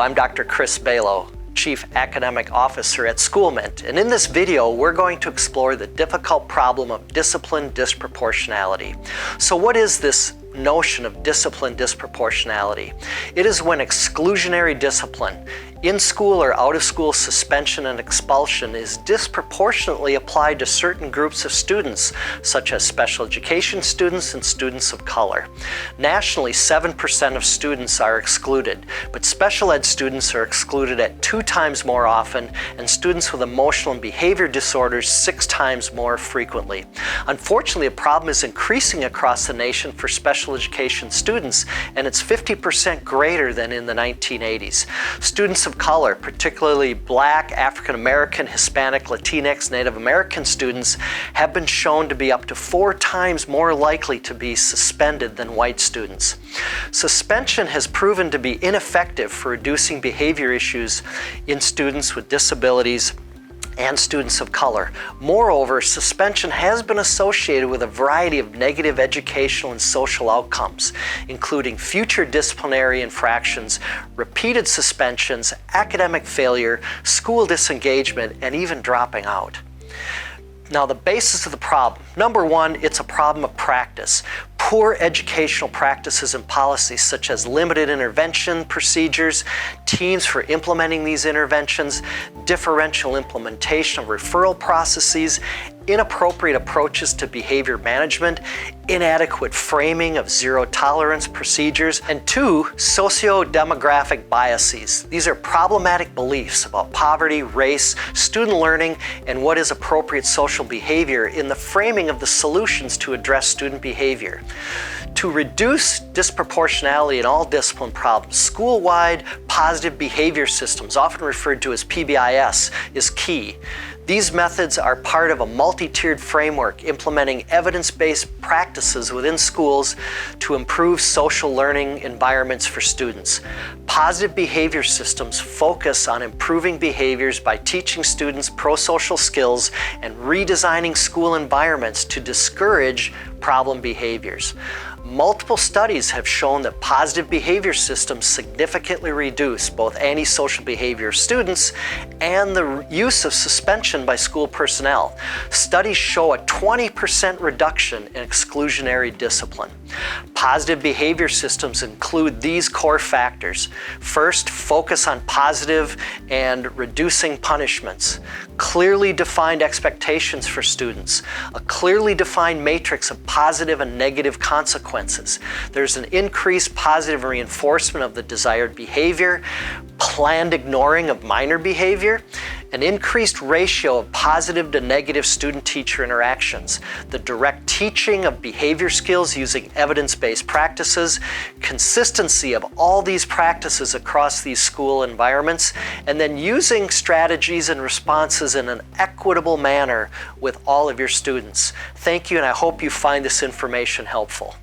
I'm Dr. Chris Balow, Chief Academic Officer at SchoolMint, and in this video we're going to explore the difficult problem of discipline disproportionality. So what is this notion of discipline disproportionality? It is when exclusionary discipline, in school or out of school suspension and expulsion, is disproportionately applied to certain groups of students, such as special education students and students of color. Nationally, 7% of students are excluded, but special ed students are excluded at 2 times more often, and students with emotional and behavior disorders 6 times more frequently. Unfortunately, the problem is increasing across the nation for special education students, and it's 50% greater than in the 1980s. Students of color, particularly Black, African American, Hispanic, Latinx, Native American students, have been shown to be up to 4 times more likely to be suspended than white students. Suspension has proven to be ineffective for reducing behavior issues in students with disabilities and students of color. Moreover, suspension has been associated with a variety of negative educational and social outcomes, including future disciplinary infractions, repeated suspensions, academic failure, school disengagement, and even dropping out. Now, the basis of the problem. Number one, it's a problem of practice. Poor educational practices and policies such as limited intervention procedures, teams for implementing these interventions, differential implementation of referral processes, inappropriate approaches to behavior management, inadequate framing of zero-tolerance procedures, and 2, socio-demographic biases. These are problematic beliefs about poverty, race, student learning, and what is appropriate social behavior in the framing of the solutions to address student behavior. To reduce disproportionality in all discipline problems, school-wide positive behavior systems, often referred to as PBIS, is key. These methods are part of a multi-tiered framework implementing evidence-based practices within schools to improve social learning environments for students. Positive behavior systems focus on improving behaviors by teaching students pro-social skills and redesigning school environments to discourage problem behaviors. Multiple studies have shown that positive behavior systems significantly reduce both antisocial behavior of students and the use of suspension by school personnel. Studies show a 20% reduction in exclusionary discipline. Positive behavior systems include these core factors. First, focus on positive and reducing punishments. Clearly defined expectations for students. A clearly defined matrix of positive and negative consequences. There's an increased positive reinforcement of the desired behavior, planned ignoring of minor behavior, an increased ratio of positive to negative student-teacher interactions, the direct teaching of behavior skills using evidence-based practices, consistency of all these practices across these school environments, and then using strategies and responses in an equitable manner with all of your students. Thank you, and I hope you find this information helpful.